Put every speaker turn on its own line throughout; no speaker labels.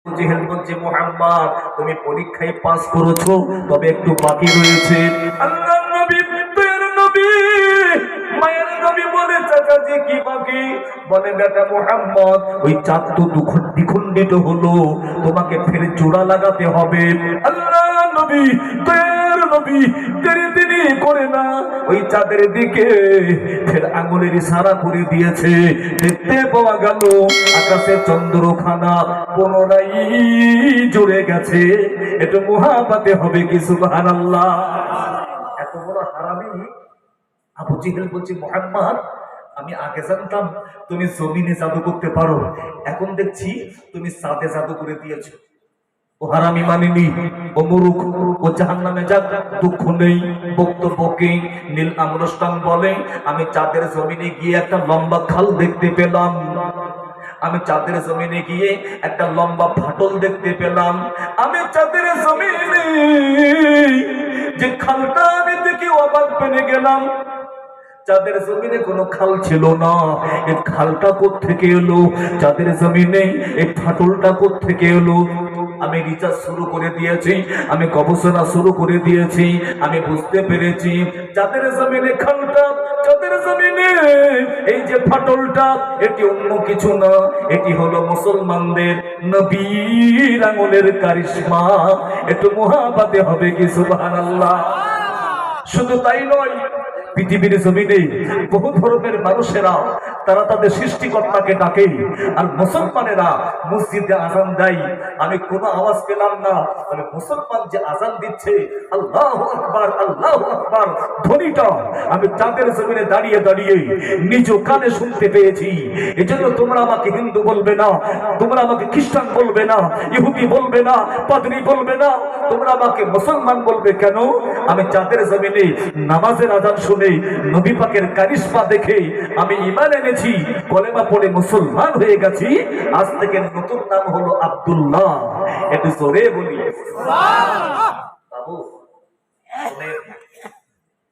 জেহেল বলছে, মুহাম্মদ তুমি পরীক্ষায় পাস করেছো, তবে একটু বাকি রয়েছে। আল্লাহর নবী, দয়ার নবী, মায়ের নবী বলে, চাচাজি কি বাকি? বলে, বেটা মুহাম্মদ, ওই চাঁদ তো দ্বিখণ্ডিত হলো, তোমাকে ফের জোড়া লাগাতে হবে। আল্লাহ নবী, দয়ার নবী, তিনি করে না, ওই চাঁদের দিকে ফের আঙুলের ইশারা করে দিয়েছে। দেখতে পাওয়া গেল আকাশের চন্দ্রখানা পুনরায় জুড়ে গেছে। একটু মুহাব্বতে হবে কি সুবহানাল্লাহ। এত বড় হারামি আবু জেহেল বলছে, মুহাম্মদ আমি আগে জানতাম তুমি জমিনে জাদু করতে পারো, এখন দেখছি তুমি চাঁদে জাদু করে দিয়েছো। ও হারামি মানিনি, ও মুরুখ, ও জাহান্নামে যাক, দুঃখ নেই। বক্তব্যকে নীল আমরস্টান বলে, আমি চাঁদের জমিনে গিয়ে একটা লম্বা খাল দেখতে পেলাম। আমি চাঁদের জমিনে গিয়ে একটা লম্বা ফাটল দেখতে পেলাম। আমি চাঁদের জমিনে যে খালটা আমি দেখে অবাক পেয়ে গেলাম। চাঁদের জমিনে কোনো খাল ছিল না, এই খালটা কোত্থেকে এলো? চাঁদের জমিনে এই ফাটলটা কোত্থেকে এলো? আমি রিসার্চ শুরু করে দিয়েছি, আমি গবেষণা শুরু করে দিয়েছি, আমি বুঝতে পেরেছি চাঁদের জমিনে খালটা, চাঁদের জমিনে এই যে ফাটলটা, এটি অন্য কিছু না, এটি হলো মুসলমানদের নবীর আঙুলের কারিশমা। একটু মুহাব্বতে হবে কি সুবহানাল্লাহ। শুধু তাই নয়, পৃথিবীর জমিনে বহু ধর্মের মানুষেরা তারা তাদের সৃষ্টিকর্তাকে ডাকে, আর মুসলমানেরা মসজিদে আজান দেয়। আমি কোনো আওয়াজ পেলাম না, তবে মুসলমান যে আজান দিচ্ছে আল্লাহু আকবার, আল্লাহু আকবার ধ্বনিটা আমি চাঁদের জমিনে দাঁড়িয়ে দাঁড়িয়ে নিজ কানে শুনতে পেয়েছি। এজন্য তোমরা আমাকে হিন্দু বলবে না, তোমরা আমাকে খ্রিস্টান বলবে না, ইহুদি বলবে না, পাদ্রী বলবে না, তোমরা আমাকে মুসলমান বলবে। কেন? আমি চাঁদের জমিনে নামাজের আজান শুনে নবী পাকের কারিশমা দেখে আমি ঈমান এনেছি, কলেমা পড়ে মুসলমান হয়ে গেছি। আজ থেকে নতুন নাম হলো আব্দুল্লাহ। একটু জোরে বলি সুবহানাল্লাহ। বাবু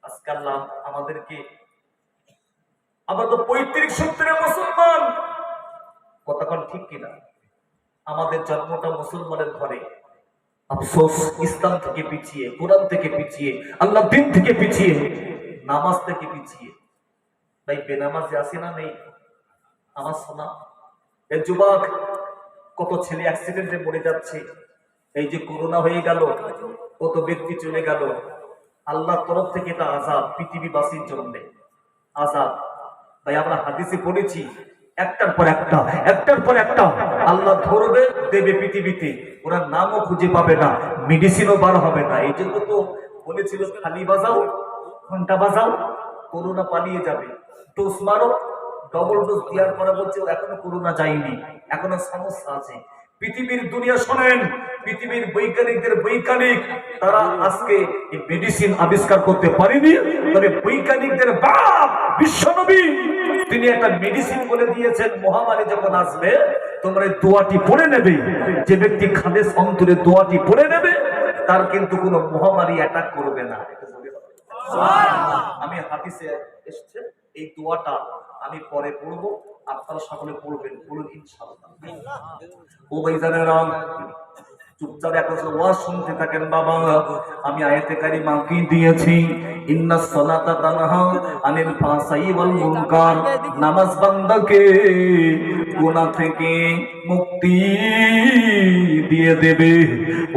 আজকাল আমাদেরকে, আমরা তো 35-70 মুসলমান, কতক্ষণ ঠিক কিনা? আমাদের জন্মটা মুসলমানের ঘরে, আফসোস ইসলাম থেকে পিছিয়ে, কোরআন থেকে পিছিয়ে, আল্লাহ দিন থেকে পিছিয়ে, নামাজ থেকে পিছিয়ে। তাই বেনামাজি আসে না নেই আমার শোনা? এই যুবক, কত ছেলে অ্যাক্সিডেন্টে মরে যাচ্ছে। এই যে করোনা হয়ে গেল, কত ব্যক্তি চলে গেল। আল্লাহর তরফ থেকে এটা আযাব, পৃথিবীবাসীর জন্য আযাব। ভাই আমরা হাদিসে পড়েছি, একটার পর একটা, একটার পর একটা আল্লাহ ধরবে দেবে পৃথিবীতে, ওরা নামও খুঁজে পাবে না, মেডিসিনও বার হবে না। এই জন্য তো বলেছিল খালি বাজাও, ঘন্টা বাজাও, করোনা পালিয়ে যাবে। ডোজ মারো, ডবল ডোজ দেওয়ার পরে বলছে এখনো করোনা যায়নি, এখনো সমস্যা আছে। পৃথিবীর দুনিয়া শোনেন, পৃথিবীর বৈজ্ঞানিকদের বৈজ্ঞানিক, তারা আজকে এই মেডিসিন আবিষ্কার করতে পারেনি, তবে বৈজ্ঞানিকদের বাপ বিশ্বনবী তিনি একটা মেডিসিন বলে দিয়েছেন। মহামারী যখন আসবে তোমরা দোয়াটি পড়ে নেবে, যে ব্যক্তি খালেস অন্তরে দোয়াটি পড়ে নেবে তার কিন্তু কোনো মহামারী অ্যাটাক করবে না। আমি হাদিসে এসেছে এই দোয়াটা আমি পরে পড়বো, আপনারা সকলে পড়বেন, বলুন ইনশাআল্লাহ। ও ভাইজানেরা, চুপচাপ এখন ওয়াজ শুনতে থাকেন। বাবা আমি আয়াতে কারিমা কি দিয়েছি, ইন্নাস সালাতা তানহা আনিল ফাহশাই ওয়াল মুনকার, নামাজ বান্দাকে গুনাহ থেকে মুক্তি দিয়ে দেবে।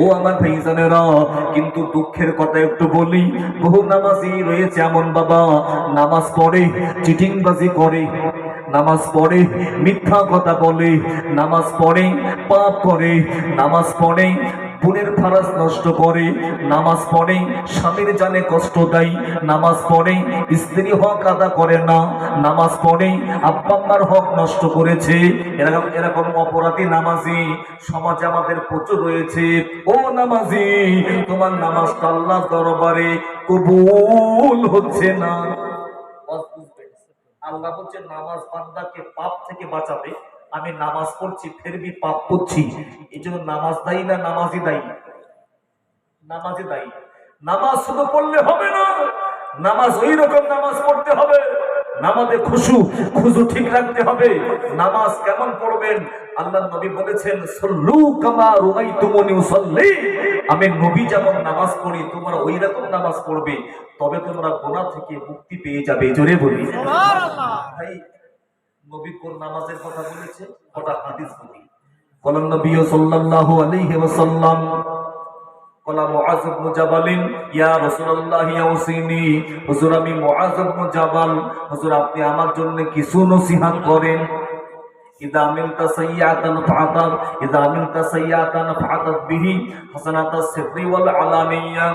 ও আমার ভাইজানেরা, কিন্তু দুঃখের কথা একটু বলি, বহু নামাজি রয়েছে এমন বাবা, নামাজ পড়ে চিটিংবাজি করে, নামাজ পড়ে মিথ্যা কথা বলে, নামাজ পড়ে পাপ করে, নামাজ পড়ে বোনের ফারাজ নষ্ট করে, নামাজ পড়ে স্বামীর জানে কষ্ট দেয়, নামাজ পড়ে স্ত্রী হক আদা করে না, নামাজ পড়ে আব্বা আম্মার হক নষ্ট করেছে। এরকম এরকম অপরাধী নামাজি সমাজে আমাদের প্রচুর রয়েছে। ও নামাজি, তোমার নামাজটা আল্লাহর দরবারে কবুল হচ্ছে না। আল্লাহ বলছে নামাজ বান্দাকে পাপ থেকে বাঁচাবে। আমি নামাজ পড়ছি ফের ভি পাপ করছি, এই জন্য নামাজ দায়ী না নামাজি দায়ী? নামাজি দায়ী। নামাজ শুধু পড়লে হবে না, নামাজ ওই রকম নামাজ পড়তে হবে নামাজে খুশু ঠিক রাখতে হবে। নামাজ কেমন পড়বেন? আল্লাহর নবী বলেছেন, সল্লু কামা রাআইতুমুনি উসাল্লি। আমি নবী যেমন নামাজ পড়ি তোমরা ওই রকম নামাজ পড়বে, তবে তোমরা গুনাহ থেকে মুক্তি পেয়ে যাবে। জোরে বলি সুবহানাল্লাহ। ভাই নবী কোন নামাজের কথা বলেছে? কটা হাদিস বলি। বলেন নবী সাল্লাল্লাহু আলাইহি ওয়াসাল্লাম কলা মুআজ ইবনে জাবাল, ইয়া রাসূলুল্লাহ ইয়াউসিনি, হুজুর আমি মুআজ ইবনে জাবাল, হুজুর আপনি আমার জন্য কিছু নসিহত করেন। ইদা আমিলতা সাইয়্যাতান ফাআতাব, ইদা আমিলতা সাইয়্যাতান ফাআতাব বিহি হাসানাতাস সিররি ওয়াল আলানিয়া।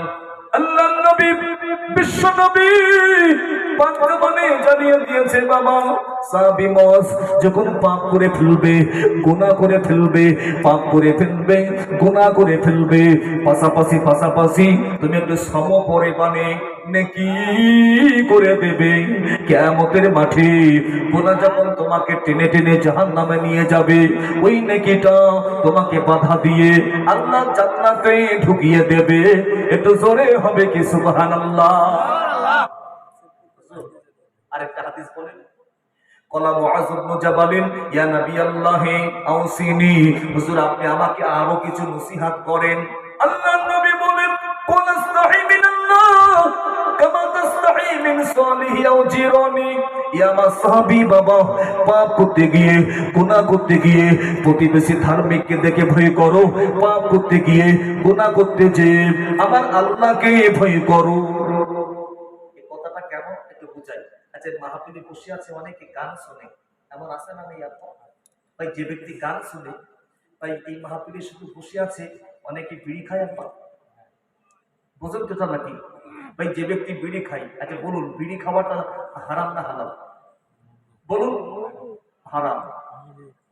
আল্লাহর নবী বিশ্ব নবী পাক জবানে জানিয়ে দিয়েছে, বাবা সাহাবী মুআজ যখন পাপ করে ফেলবে, গুনাহ করে ফেলবে, পাপ করে ফেলবে, গুনাহ করে ফেলবে, পাশাপাশি তুমি একটু সমপরিমাণে নেকি করে দেবে। কিয়ামতের মাঠে গুনাহ যখন তোমাকে টেনে টেনে জাহান্নামে নিয়ে যাবে, ওই নেকিটা তোমাকে বাধা দিয়ে আল্লাহ জান্নাতে ঢুকিয়ে দেবে। একটু জোরে হবে কি সুবহানাল্লাহ। আরেকটা হাদিস বলেন, কলা মুআজ ইবনে জাবাল, ইয়া নবী আল্লাহ আউসিনি, হুজুর আপনি আমাকে আরো কিছু নসিহত করেন। আল্লাহর নবী বলেন, কুল আস্তাহি মিনাল্লাহ কামা তাস্তাহি মিন সালিহি আও জিরানি। ইয়া আমার সাহাবী বাবা, পাপ করতে গিয়ে, গুনাহ করতে গিয়ে প্রতিবেশী ধার্মিককে দেখে ভয় করো, পাপ করতে গিয়ে, গুনাহ করতে যে আমার আল্লাহকে ভয় করো। এই কথাটা কেমন একটু বুঝাই। আচ্ছা, মাহফিলে বসে আছে অনেকে গান শুনে, এমন আছে না? নেই আপনার ভাই? যে ব্যক্তি গান শুনে, ভাই এই মাহফিলে শুধু বসে আছে, অনেকে বিড়ি খায়। আপনার বোঝেন তো নাকি ভাই? যে ব্যক্তি বিড়ি খায়, আচ্ছা বলুন বিড়ি খাওয়াটা হারাম না হালাল? বলুন হারাম।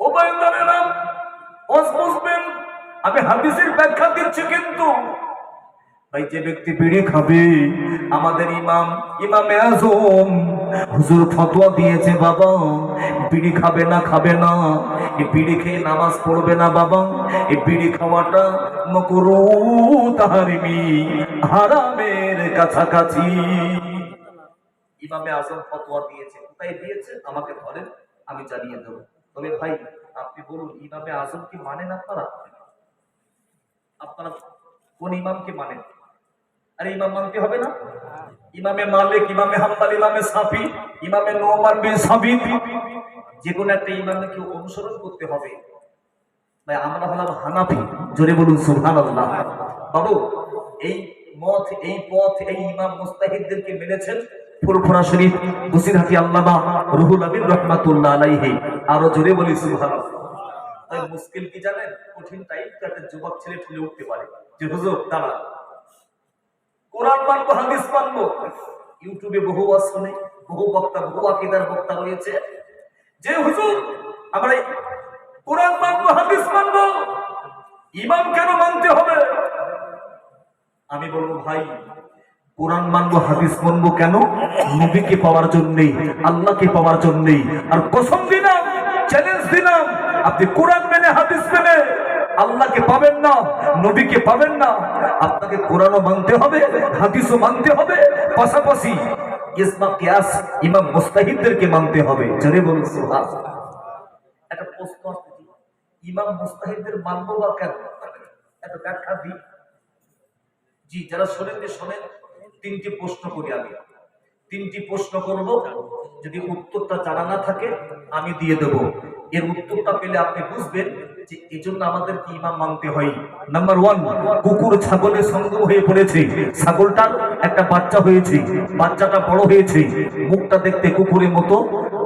ও ভাই দাঁড়ান, বুঝবেন, আমি হাদিসের ব্যাখ্যা দিচ্ছি। কিন্তু ভাই যে ব্যক্তি বিড়ি খাবে, আমাদের ইমামে আজম হুজুর ফতোয়া দিয়েছে, বাবা বিড়ি খাবে না, এই বিড়ি খেয়ে নামাজ পড়বে না বাবা, এই বিড়ি খাওয়াটা মাকরুহ তাহরিমি, হারামের কাছাকাছি। ইমামে আজম ফতোয়া দিয়েছে। কোথায় দিয়েছে? আমাকে ধরেন, আমি জানিয়ে দেবো। তবে ভাই আপনি বলুন, ইমামে আজম কি মানেন আপনারা? আপনারা কোন ইমামকে মানেন? আরে ইমাম মানতে হবে না? ইমামে মালিক, ইমামে হাম্বল, ইমামে শাফি, ইমামে নোমান বিন সাবিত, যে কোনো একটা ইমামকে অনুসরণ করতে হবে। ভাই আমরা হলাম হানাফি। জোরে বলুন সুবহানাল্লাহ। বাবু এই মত, এই পথ, এই ইমাম মুস্তাহিদদেরকে মেনেছেন ফুরফুরা শরীফ বসিরহাটি আল্লামা রুহুল আমিন রাহমাতুল্লাহ আলাইহি। আরো জোরে বলি সুবহানাল্লাহ। তাই মুশকিল কি জানেন? কঠিন টাইম একটা যুবক ছেলে ঠেলে উঠতে পারে যে হুজুর দাঁড়া, কোরআন মানবো, হাদিস মানবো। ইউটিউবে বহু ওয়াজ শুনে, বহু বক্তা, বহু আকীদার বক্তা রয়েছে যে হুজুর আমরা কোরআন মানবো, হাদিস মানবো, ইমাম কেন মানতে হবে? আমি বলবো ভাই কোরআন মানবো, হাদিস মানবো কেন? নবীকে পাওয়ার জন্যই, আল্লাহকে পাওয়ার জন্যই। আর কসম দিলাম, চ্যালেঞ্জ দিলাম, আপনি কোরআন মেনে, হাদিস মেনে আল্লাহকে পাবেন না, নবীকে পাবেন না। আপনাকে কোরআনও মানতে হবে, হাদিসও মানতে হবে, পাশাপাশি ইসমা কিয়াস ইমাম মুস্তাহিদদেরকে মানতে হবে। জোরে বলুন সুবহানাল্লাহ। একটা প্রশ্ন আছে, ইমাম মুস্তাহিদদের মানবো বা কেন? একটা ব্যাখ্যা দিই। জি, যারা শোনেন, তিনটি প্রশ্ন করি আমি, তিনটি প্রশ্ন করব। যদি উত্তরটা জানা না থাকে আমি দিয়ে দেব। এর উত্তরটা পেলে আপনি বুঝবেন যে এই জন্য আমাদের কি ইমাম মানতে হয়। নাম্বার 1, কুকুর ছাগলের সঙ্গম হয়ে পড়েছে, ছাগলটার একটা বাচ্চা হয়েছে, বাচ্চাটা বড় হয়েছে, মুখটা দেখতে কুকুরের মতো,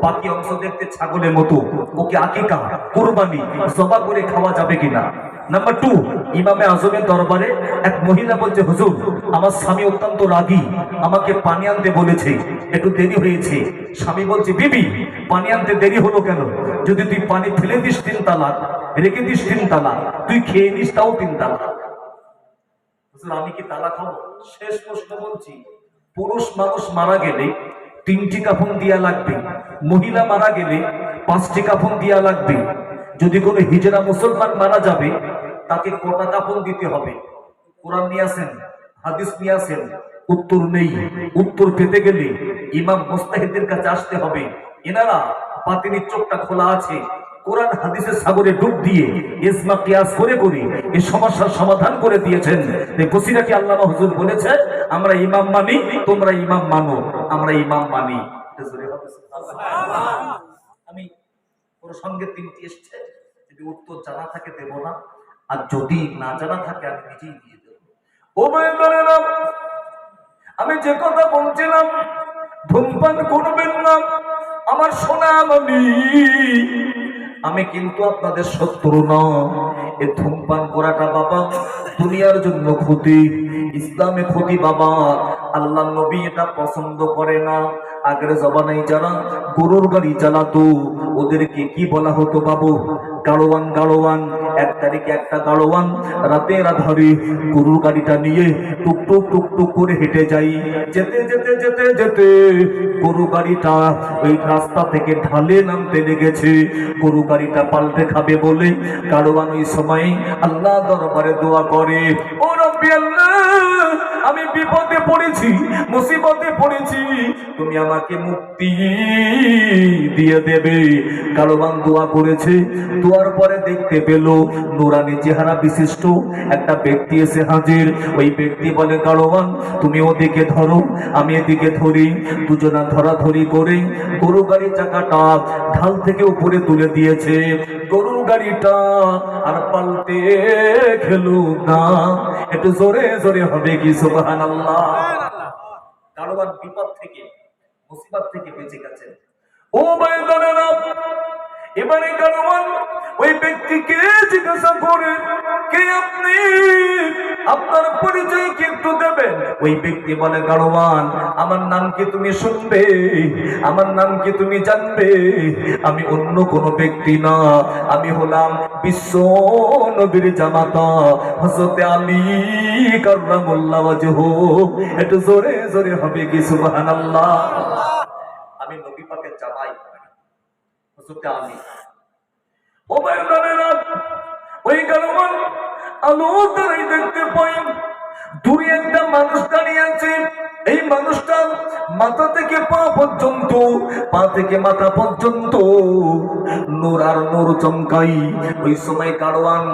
বাকি অংশ দেখতে ছাগলের মতো, ওকে আকিকা, কুরবানি, জবা করে খাওয়া যাবে কিনা? নাম্বার 2, ইমামে আজমের দরবারে এক মহিলা বলছে, হুজুর আমার স্বামী অত্যন্ত রাগী, আমাকে পানি আনতে বলেছে, একটু দেরি হয়েছে। স্বামী বলছে, বিবি পানি আনতে দেরি হলো কেন? যদি তুই পানি ফেলে দিস 3 তালাক, রেখে দিস 3 তালাক, তুই খেয়ে নিস তাও 3 তালাক। হুজুর আমি কি তালাক হবো? শেষ প্রশ্ন বলছি, পুরুষ মানুষ মারা গেলে 3টি কাফন দিয়া লাগবে, মহিলা মারা গেলে 5টি কাফন দিয়া লাগবে। যদি কোনো হিজড়া মুসলমান মারা যাবে তাকে কটা কাফন দিতে হবে? কোরআন নিয়ে আসেন, হাদিস নিয়ে আসেন, উত্তর নেই। উত্তর পেতে গেলে ইমাম মুস্তাহিদের কাছে আসতে হবে। এনারা বাতিনির চোখটা খোলা আছে, কোরআন হাদিসের সাগরে ডুব দিয়ে ইসমা কিয়াস করে করে এই সমস্যার সমাধান করে দিয়েছেন। বসিরাটি আল্লামা হুজুর বলেছে, আমরা ইমাম মানি, তোমরা ইমাম মানো। আমরা ইমাম মানি। আমি প্রসঙ্গে তিনটি এসছে, যদি উত্তর জানা থাকে দেব না, আর যদি না জানা থাকে আমি নিজেই দিয়ে দেব। ও ভাইয়েরা, আমি যে কথা বলছিলাম, ধূমপান করবেন না আমার সোনা মানি। আমি কিন্তু আপনাদের শত্রু না। এই ধূমপান করাটা বাবা দুনিয়ার জন্য ক্ষতি, ইসলামে ক্ষতি বাবা। আল্লাহ নবী এটা পছন্দ করে না। আগের জমানায় যারা গরুর গাড়ি চালাতো ওদেরকে কি বলা হতো বাবু? গাড়োয়ান। গাড়োয়ান। 1 তারিখে একটা গাড়োয়ান রাতের আধারে গরুর গাড়িটা নিয়ে টুকটুক টুকটুক করে হেঁটে যাই। যেতে যেতে যেতে যেতে গরু গাড়িটা ওই রাস্তা থেকে ঢালে নামতে লেগেছে। গরু গাড়িটা পাল্টে খাবে বলে গাড়োয়ান ওই সময় আল্লাহ দরবারে দোয়া করে, ও রব্বি আল্লাহ, আমি বিপদে পড়েছি, মুসিবতে পড়েছি, তুমি আমাকে মুক্তি দিয়ে দেবে। গাড়োয়ান দোয়া করেছে। দোয়ার পরে দেখতে পেল নুরানি চেহারা বিশিষ্ট একটা ব্যক্তি এসে হাজির। ওই ব্যক্তি বলে, গাড়োয়ান তুমি ওদিকে ধরো, আমি এদিকে ধরি। দুজনা ধরাধরি করে গরু গাড়ির চাকাটা ঢাল থেকে উপরে তুলে দিয়েছে। গরুর গাড়িটা আর পাল্টে খেলো না। একটু জোরে জোরে হবে কি সুবহানাল্লাহ। গাড়োয়ান বিপদ থেকে, মুসিবত থেকে বেঁচে গেছে। ও ভাইয়েরা, এবারে গাড়োয়ান ওই ব্যক্তিকে জিজ্ঞাসা করে, কে আপনি? আপনার পরিচয় কি একটু দেবেন? ওই ব্যক্তি বলে, গাড়োয়ান আমার নাম কি তুমি শুনবে? আমার নাম কি তুমি জানবে? আমি অন্য কোনো ব্যক্তি না, আমি হলাম বিশ্ব নবীর জামাতা হযরত আলী কাররামাল্লাহু ওয়াজহু। একটু জোরে জোরে হবে কি সুবহানাল্লাহ। আমি নবী পাকের জামাই হযরত আলী। ও ভাইয়েরা, ওই গাড়োয়ান আলো তারাই দেখতে পাই দূরে একটা মানুষ দাঁড়িয়ে আছে। এই মানুষটা মাথা থেকে পা পর্যন্ত, পা থেকে মাথা পর্যন্ত নূর আর নূর চমকাই। ওই সময় গাড়োয়ান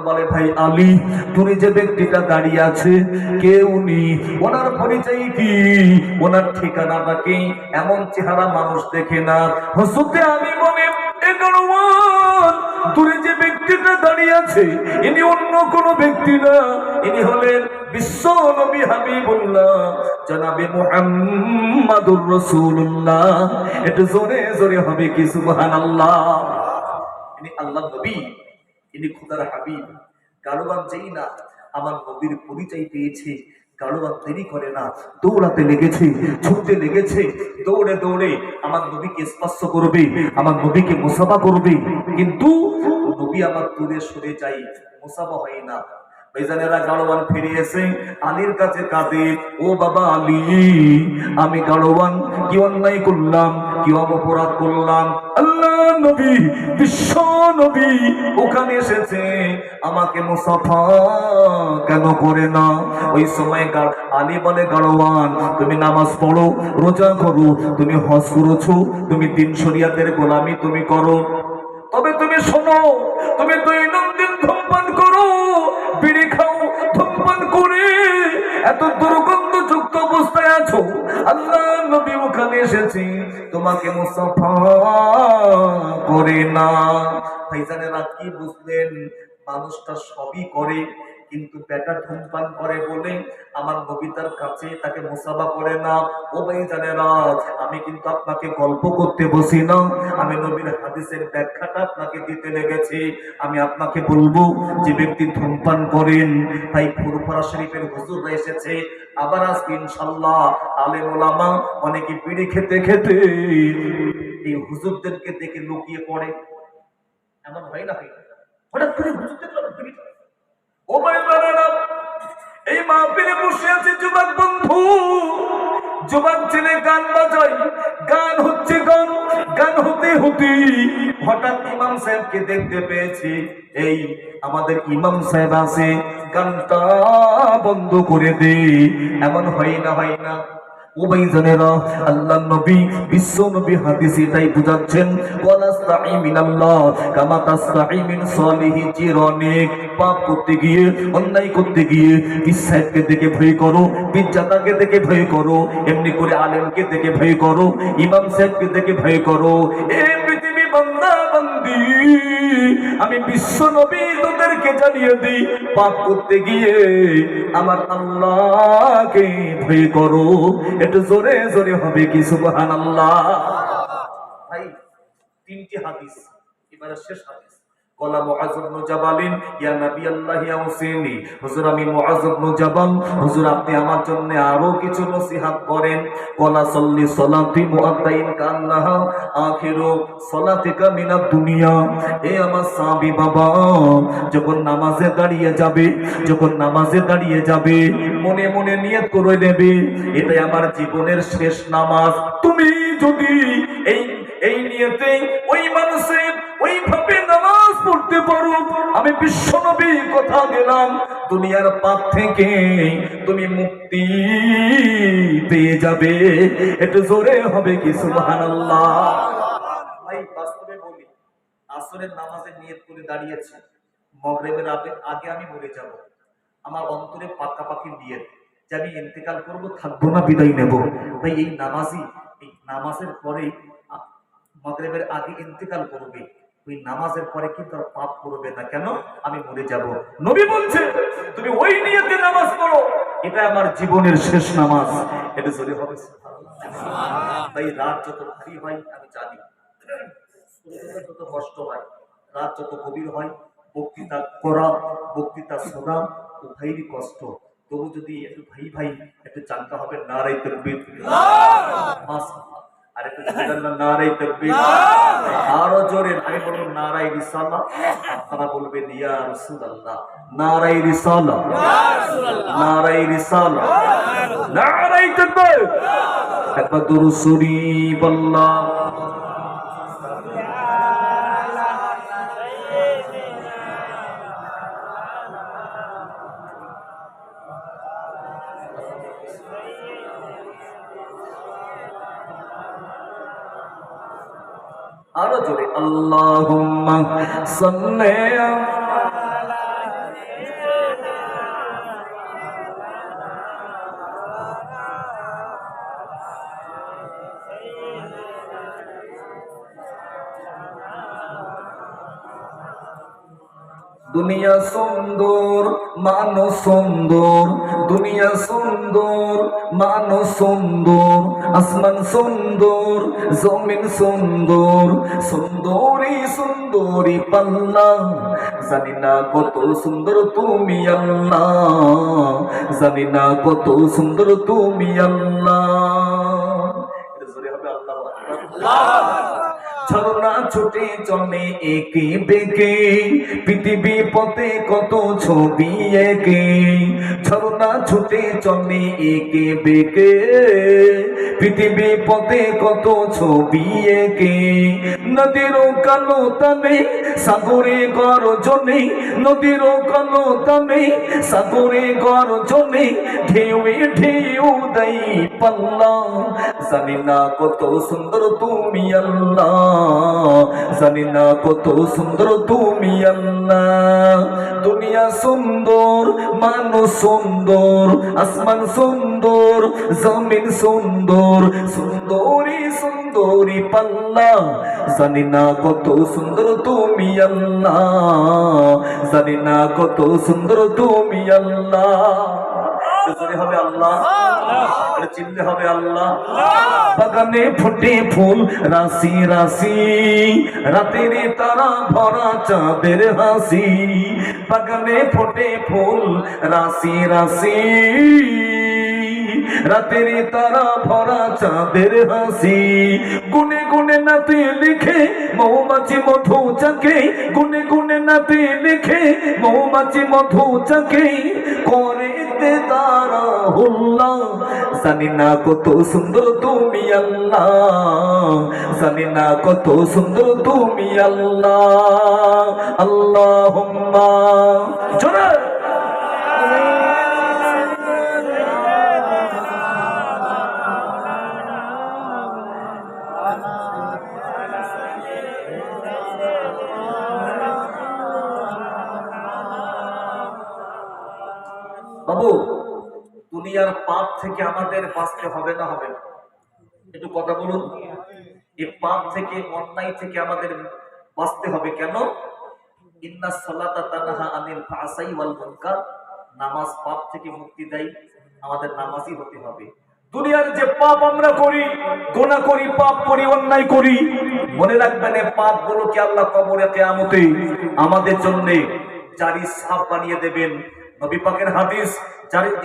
বলে, ভাই আলী, দূরে যে ব্যক্তিটা দাঁড়িয়ে আছে কে উনি? ওনার পরিচয় কি? ওনার ঠিকানাটা কি? এমন চেহারা মানুষ দেখে না। হযরত আলী বলে, এ গাড়োয়ান, দূরে যে ব্যক্তিটা দাঁড়িয়ে আছে ইনি অন্য কোনো ব্যক্তি না, ইনি হলেন বিশ্ব নবী হাবিবুল্লাহ জনাবে মুহাম্মাদুর রাসূলুল্লাহ। একটু জোরে জোরে হবে কি সুবহানাল্লাহ। ইনি আল্লাহর নবী, ইনি খোদার হাবিব। গাড়োয়ান যেই না আমার নবীর পরিচয় পেয়েছে, গাড়োয়ান দেরি করে না, দৌড়াতে লেগেছে, ছুটতে লেগেছে। দৌড়ে দৌড়ে আমার নবীকে স্পর্শ করবে, আমার নবীকে মুসাফা করবে। কিন্তু নবী আমার দূরে সরে যাই, মুসাফা হয় না। ভাইজানেরা, গাড়োয়ান ফিরে এসে আলীর কাছে কাঁদে, ও বাবা আলী, আমি গাড়োয়ান কি অন্যায় করলাম, কি অপরাধ করলাম? আল্লাহ নবী, বিশ্ব নবী ওখানে এসেছে, আমাকে মুসাফা কেন করে না? ওই সময় আলী বলে, গাড়োয়ান তুমি নামাজ পড়ো, রোজা করো, তুমি হজ করেছো, তুমি দিন শরিয়াতের গোলামি তুমি করো, তবে তুমি শোনো, তুমি দৈনন্দিন ধূমপান করো, বিড়ি খাও, ধূমপান করে এত দুর্গন্ধযুক্ত অবস্থায় আছো। আল্লাহ নবী ওখানে এসেছে, তোমাকে মুসাফা করে না। ভাইজানেরা, কি বুঝলেন? মানুষটা সবই করে, কিন্তু বেটা ধূমপান করে বলে আমার নবী তার কাছে তাকে মুসাফা করে না। ও ভাইজানেরা, আমি কিন্তু আপনাকে গল্প করতে বসি না, আমি নবীর হাদিসের ব্যাখ্যাটা আপনাকে দিতে লেগেছি। আমি আপনাকে বলবো, যে ব্যক্তি ধূমপান করেন, তাই ফুরফুরা শরীফের হুজুররা এসেছে, আবার আজকে ইনশাআল্লাহ আলেম ওলামা অনেকে বিড়ি খেতে খেতে এই হুজুরদেরকে দেখে লুকিয়ে পড়ে। এমন হয় না? হঠাৎ করে হুজুরদের বিড়ি। ও ভাইরা, এই মাহফিলে বসে আছে যুবক বন্ধু, যুবক ছেলে গান বাজায়, গান হচ্ছে গান, গান হতে হতে হঠাৎ ইমাম সাহেবকে দেখতে পেয়েছি। এই আমাদের ইমাম সাহেব আছে, কানটা বন্ধ করে দে, এমন হয় না, হয় না। ও ভাইজানেরা, আল্লাহর নবী, বিশ্ব নবী হাদিসে তাই বুঝাচ্ছেন, ওয়ালাস্তাঈ মিনাল্লাহ কামা তাস্তাঈ মিন সালিহি জিরানিক। পাপ করতে গিয়ে, অন্যায় করতে গিয়ে পীর সাহেবকে দেখে ভয় করো, পীরজাদাকে দেখে ভয় করো, এমনি করে আলেমকে দেখে ভয় করো, ইমাম সাহেবকে দেখে ভয় করো। এই পৃথিবী বান্দা বান্দি, আমি বিশ্ব নবী তোদেরকে জানিয়ে দিই, পাপ করতে গিয়ে আমার আল্লাহকে ভয় করো। একটু জোরে জোরে হবে কি সুবহানাল্লাহ। ভাই, তিনটি হাদিস, এবারে শেষ হাদিস। কলা মুআয ইবনে জাবালিন, ইয়া নবী আল্লাহ ইয়াউসিনি, হুজুর আমি মুআয ইবনে জাবাল, হুজুর আপনি আমার জন্য আরো কিছু নসিহত করেন। কলা সাল্লি সালাতি মুআদ্দাইন কান্নাহা আখিরু সালাতিকা মিনাদ দুনিয়া। এ আমার সাহাবী বাবা, যখন নামাজে দাঁড়িয়ে যাবে, যখন নামাজে দাঁড়িয়ে যাবে, মনে মনে নিয়ত করে নেবে, এটাই আমার জীবনের শেষ নামাজ। তুমি যদি এই নিয়তে ওই মানুষে ওইভাবে নামাজ পড়তে পারো, আমি বিশ্ব নবী কথা গেলাম, দুনিয়ার পাপ থেকে তুমি মুক্তি পেয়ে যাবে। একটু জোরে হবে কি সুবহানাল্লাহ। ভাই, বাস্তবে বলি, আসরের নামাজে নিয়ত করে দাঁড়িয়েছে, মাগরিবের আগে আমি মরে যাব, আমার অন্তরে পাকাপাকি নিয়ত যে আমি ইন্তেকাল করব, থাকবো না, বিদায় নেব। ভাই, এই নামাজি এই নামাজের পরে মাগরিবের আগে ইন্তেকাল করবে, ওই নামাজের পরে কিন্তু আর পাপ করবে না। কেন? আমি মরে যাব। নবী বলছে তুমি ওই নিয়তে নামাজ পড়ো, এটা আমার জীবনের শেষ নামাজ। এটা জোরে হবে সুবহানাল্লাহ। তাই রাত যত ভারী হয় আমি জানি, যত কষ্ট হয়, রাত যত গভীর হয়, বক্তৃতা করা, বক্তৃতা শোনা উভয়েরই কষ্ট। তবু যদি একটু ভাই ভাই একটু জানতে হবে, নারায়ে তাকবীর, মাশাআল্লাহ, আর একটু নারায়ে তাকবীর, আরো জোরে। আমি বলবো নারায়ে রিসালাহ, আপনারা বলবেন ইয়া রাসূলুল্লাহ। নারায়ে রিসালাহ, নারায়ে রিসালাহ, নারায়ে তাকবীর। একবার দুরূদ শরীফ আল্লাহ। আরো জোরে আল্লাহুম্মা সাল্লি দুনিয়া সুন্দর, মানুষ সুন্দর, দুনিয়া সুন্দর, মানুষ সুন্দর, আসমান সুন্দর, জমিন সুন্দর, সুন্দরী সুন্দরী পাল্লা, জানি না কত সুন্দর তুমি আল্লাহ, জানি না কত সুন্দর তুমি আল্লাহ। এটা জোরে হবে আল্লাহু আকবার। ঝরনা ছুটে চলে একে বেঁকে, পৃথিবী পথে কত ছবি একে, ঝরনা ছুটে চলে একে বেঁকে, পৃথিবী পথে কত ছবি একে, নদীর কালো তানে সাগরে গর্জনে, নদীর কালো তানে সাগরে গর্জনে, ঢেউয়ে ঢেউ দেই পাল্লা, জানি না কত সুন্দর তুমি আল্লাহ, জানি না কত সুন্দর তুমি আল্লাহ। দুনিয়া সুন্দর, মানুষ সুন্দর, আসমান সুন্দর, জমিন সুন্দর, সুন্দরী সুন্দরী পাল্লা, জানি না কত সুন্দর তুমি আল্লাহ, জানি না কত সুন্দর তুমি আল্লাহ। হবে আল্লাহ, চিনতে হবে আল্লাহ। বাগানে ফুটে ফুল রাশি রাশি, রাতের তারা ভরা চাঁদের হাসি, বাগানে ফুটে ফুল রাশি রাশি, রাতের তারা ভরা চাঁদের হাসি, গুনে গুনে নাতে লিখে মৌমাছি মধু চাকে, গুনে গুনে নাতে লিখে মৌমাছি মধু চাকে, করে তারা হুল্লা, জানি না কত সুন্দর তুমি আল্লাহ, জানি না কত সুন্দর তুমি আল্লাহ। আল্লাহুম্মা জোরে বাবু, দুনিয়ার পাপ থেকে আমাদের বাঁচতে হবে না হবে না? একটু কথা বলুন। এই পাপ থেকে, অন্যায় থেকে আমাদের বাঁচতে হবে কেন? ইন্না সালাতা তানহা আনিল ফাহশাই ওয়াল মুনকার। নামাজ পাপ থেকে মুক্তি দেয়, আমাদের নামাজই হতে হবে। দুনিয়ার যে পাপ আমরা করি, গুনাহ করি, পাপ করি, অন্যায় করি, মনে রাখবেন এই পাপগুলোকে আল্লাহ কবরে কিয়ামতে আমাদের জন্য জারি সাপ বানিয়ে দেবেন। নবী পাকের হাদিস,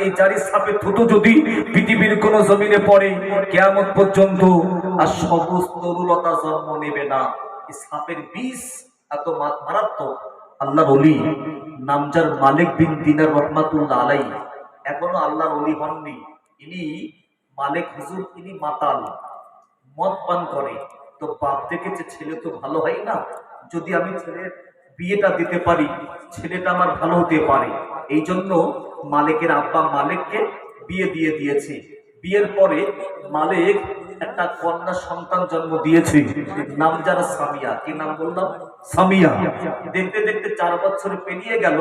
এই জারি সাপের থুতু যদি পৃথিবীর কোন জমিনে পড়ে, কিয়ামত পর্যন্ত আর সবুজ তরুলতা জন্ম নেবে না। এই সাপের বিষ এত মারাত্মক। আল্লাহর ওলি নামজার মালিক বিন দিনার রহমাতুল্লাহ আলাইহি এখনো আল্লাহর ওলি হননি। ইনি মালিক হুজুর, ইনি মাতাল, মদ পান করে। তো বাপ দেখেছে ছেলে তো ভালো হয় না, যদি আমি ছেলের বিয়েটা দিতে পারি, ছেলেটা আমার ভালো হতে পারে। এই জন্য মালিকের আব্বা মালিককে বিয়ে দিয়ে দিয়েছে। বিয়ের পরে মালিক একটা কন্যা সন্তান জন্ম দিয়েছে, নাম যারা সামিয়া। কি নাম বললাম? সামিয়া। দেখতে দেখতে 4 বছর পেরিয়ে গেল,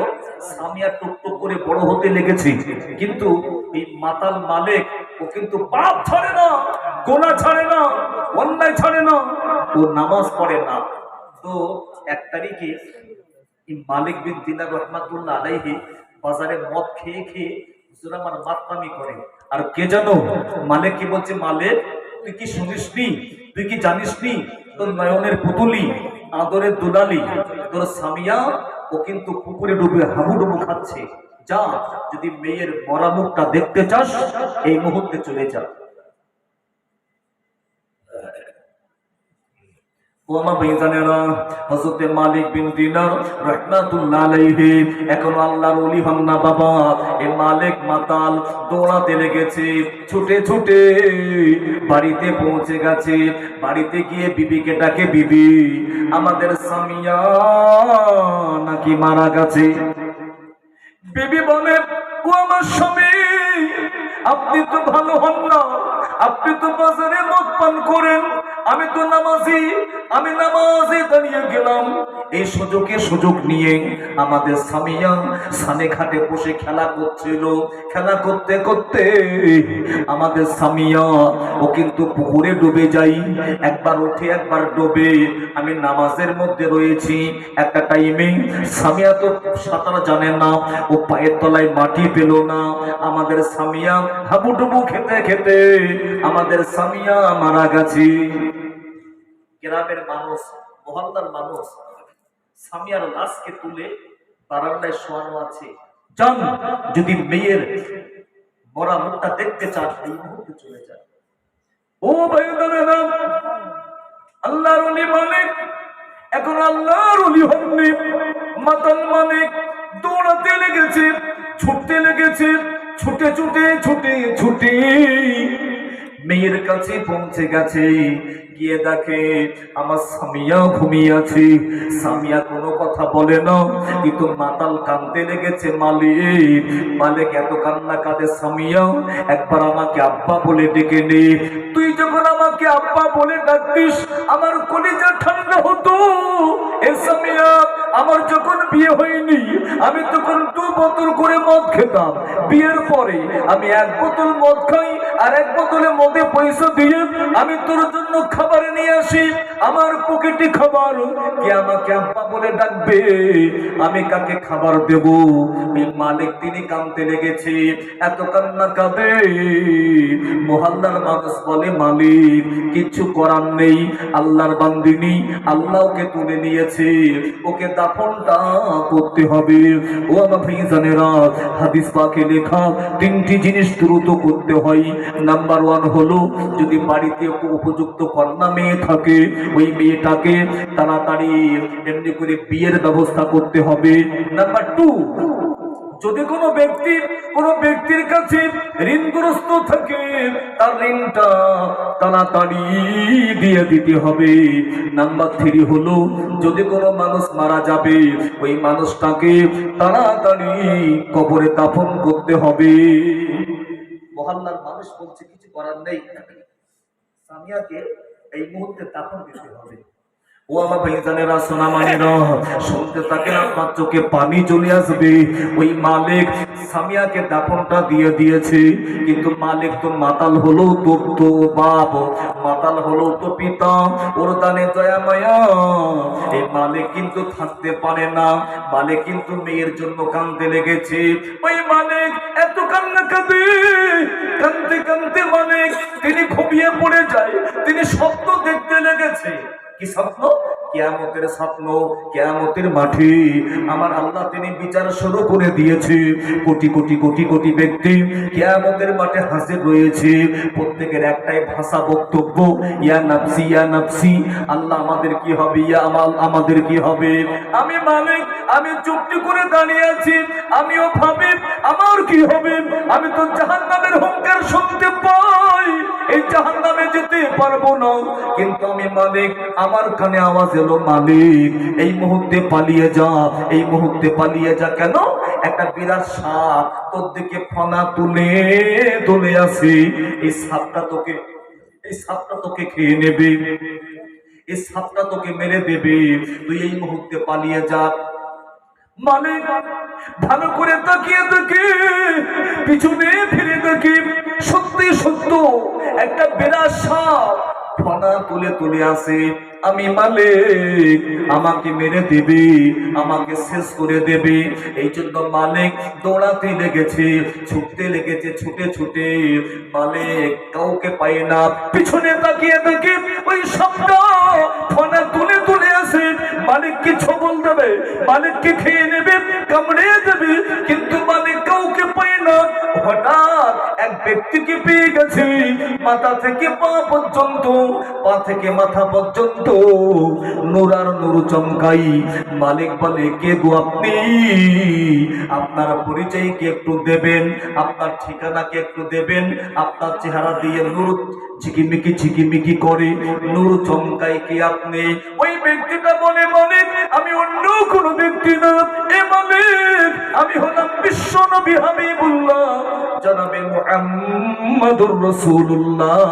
সামিয়া টুকটুক করে বড় হতে লেগেছে। কিন্তু এই মাতাল মালিক, ও কিন্তু পাপ ছাড়ে না, গোনা ছাড়ে না, অন্যায় ছাড়ে না, ও নামাজ পড়ে না। তো 1 তারিখে মালিক বিন দিনার রহমাতুল্লাহ আলাইহি বাজারে মদ খেয়ে খেয়ে হুজুর আমার মাতলামি করে। আর কে জানো মালিক কি বলছে? মালিক, তুই কি শুনিসনি, তুই কি জানিসনি, তোর নয়নের পুতুলি, আদরের দুলালি, তোর সামিয়া, ও কিন্তু পুকুরে ডুবে হাবুডুবু খাচ্ছে। যা, যদি মেয়ের মরা মুখটা দেখতে চাস এই মুহূর্তে চলে যা। ও আমার ভাইজানেরা, হযরতে মালিক বিন দিনার রাহমাতুল্লাহ আলাইহি এখন আল্লাহর ওলি হন না বাবা। এই মালিক মাতাল, দৌড়াতে লেগেছে, ছুটে ছুটে বাড়িতে পৌঁছে গেছে। বাড়িতে গিয়ে বিবিকে ডাকে, বিবি, আমাদের সামিয়া নাকি মারা গেছে। বিবি বলে, ও আমার স্বামী, আপনি তো ভালো হন না, আপনি তো বাজারে মদ পান করেন, আমি তো নামাজি, আমি নামাজে দাঁড়িয়ে গেলাম। এই সুযোগ নিয়ে আমাদের সামিয়া সানে ঘাটে বসে খেলা করছিল। খেলা করতে করতে আমাদের সামিয়া, ও কিন্তু পুকুরে ডুবে যাই, একবার উঠে একবার ডুবে। আমি নামাজের মধ্যে রয়েছি, একটা টাইমে সামিয়া তো সাঁতার জানে না, ও পায়ের তলায় মাটি পেল না। আমাদের সামিয়া হাবুডুবু খেতে খেতে আমাদের সামিয়া মারা গেছে। গ্রামের মানুষ, মহল্লার মানুষ সামিয়ার লাশকে তুলে বারান্দায় শোয়ানো আছে। যান, যদি মেয়ের মরা মুখটা দেখতে চান এই মুহূর্তে চলে যান। ও ভাইয়েরা, আল্লাহর ওলি মালিক এখন আল্লাহর ওলি হননি, মাতাল মালিক দৌড়াতে লেগেছে, ছুটতে লেগেছে, ছুটে ছুটে ছুটে ছুটে মেয়ের কাছে পৌঁছে গেছে। গিয়ে দেখে আমার সামিয়া ঘুমিয়ে আছে। সামিয়া কোনো কথা বলে না, কিন্তু মাতাল কাঁদতে লেগেছে। মালিক এত কান্না কাঁদে, সামিয়া একবার আমাকে আব্বা বলে ডেকে নে। তুই যখন আমাকে আব্বা বলে ডাকতিস আমার কলিজা ঠান্ডা হতো। এ সামিয়া, আমার যখন বিয়ে হয়নি আমি তখন 2 বোতল করে মদ খেতাম। বিয়ের পরে আমি 1 বোতল মদ খাই, আর 1 বোতলে মদে পয়সা দিয়ে আমি তোর জন্য খাবার নিয়ে আসি। আমার পকেটে খাবার, কে আমাকে আব্বা বলে ডাকবে? আমি কাকে খাবার দেব? মালিক তিনি কাঁদতে লেগেছে, এত কান্না কাঁদে। মহল্লার মানুষ বলে, মালিক কিচ্ছু করার নেই, আল্লাহর বান্দিনী, আল্লাহ ওকে তুলে নিয়েছে, ওকে দাফনটা করতে হবে। ও আমার ভাইজানেরা, হাদিস পাকে লেখা 3টি জিনিস দ্রুত করতে হয়। নাম্বার 1 হলো, যদি বাড়িতে উপযুক্ত কন্যা মেয়ে থাকে, ওই মেয়েটাকে তাড়াতাড়ি এমনি করে বিয়ের ব্যবস্থা করতে হবে। নাম্বার 2, যদি কোনো ব্যক্তির কাছে ঋণগ্রস্ত থাকে তার ঋণটা তাড়াতাড়ি দিয়ে দিতে হবে। নাম্বার 3 হলো, যদি কোনো মানুষ মারা যাবে ওই মানুষটাকে তাড়াতাড়ি কবরে দাফন করতে হবে। মহল্লার মানুষ বলছে কিছু করার নেই, সামিয়াকে এই মুহূর্তে দাফন দিতে হবে। ও আমার ভাইজানেরা সোনা মানেরা শুনতে থাকেন, আপনার চোখে পানি চলে আসবে। ওই মালিক সামিয়াকে দাফনটা দিয়ে দিয়েছে, কিন্তু মালিক তো মাতাল হলো তো বাপ, মাতাল হলো তো পিতা, ওর দানে দয়া মায়া। এই মালিক কিন্তু থাকতে পারে না, মালিক কিন্তু মেয়ের জন্য কাঁদতে লেগেছে। ওই মালিক এত কান্না কাঁদে, কাঁদতে কাঁদতে মালিক তিনি ঘুমিয়ে পড়ে যায়। তিনি স্বপ্ন দেখতে লেগেছে। কি স্বপ্ন? কিয়ামতের স্বপ্ন। কিয়ামতের মাঠে আমার আল্লাহ তিনি বিচার শুরু করে দিয়েছে। কোটি কোটি কোটি কোটি ব্যক্তি কিয়ামতের মাঠে হাজির রয়েছে। প্রত্যেকের একটাই ভাষা বক্তব্য, ইয়া নাফসি ইয়া নাফসি। আল্লাহ আমাদের কি হবে, ইয়া আমাদের কি হবে। আমি মালিক, আমি চুপটি করে দাঁড়িয়ে আছি, আমিও ভাবি আমার কি হবে। আমি তো জাহান্নামের হুঙ্কার শুনতে পাই, এই জাহান্নামে যেতে পারবো না, কিন্তু আমি মালিক, আমার কানে আওয়াজ এলো, মালিক এই মুহূর্তে পালিয়ে যা, এই মুহূর্তে পালিয়ে যা। কেন? একটা বিরাট সাপ তোর দিকে ফনা তুলে তুলে আসে। এই সাপটা তোকে খেয়ে নেবে, এই সাপটা তোকে মেরে দেবে, তুই এই মুহূর্তে পালিয়ে যা। মালিক ভালো করে তাকিয়ে দেখি, পিছনে ফিরে দেখি, সত্যি সত্য একটা বিরাট সাপ ফনা তুলে তুলে আসে। আমি মালিক, আমাকে মেরে দেবে, আমাকে শেষ করে দেবে। এই জন্য মালিক দৌড়াতে লেগেছে, ছুটতে লেগেছে, ছুটে ছুটে। মালিক কাউকে পায় না, পিছনে তাকিয়ে দেখি ওই সাপটা ফনা তুলে তুলে আসে। মালিক কি ছবল দেবে, মালিককে খেয়ে নেবে, কামড়ে দেবে, কিন্তু মালিক কাউকে পায় না। হঠাৎ এক ব্যক্তিকে পেয়ে গেছে, মাথা থেকে পা পর্যন্ত, পা থেকে মাথা পর্যন্ত নূর আর নূর চমকাই। মালিক বলে, কে গো আপনি? আপনার পরিচয় কি একটু দেবেন? আপনার ঠিকানা কি একটু দেবেন? আপনার চেহারা দিয়ে নূর ঝিকিমিকি ঝিকিমিকি করে, নূর চমকাই কি আপনি? ওই ব্যক্তিটা বলে, মালিক আমি অন্য কোন ব্যক্তি না, এ মালিক আমি হলাম বিশ্ব নবী হাবিবুল্লাহ জনাবে মুহাম্মাদুর রাসূলুল্লাহ।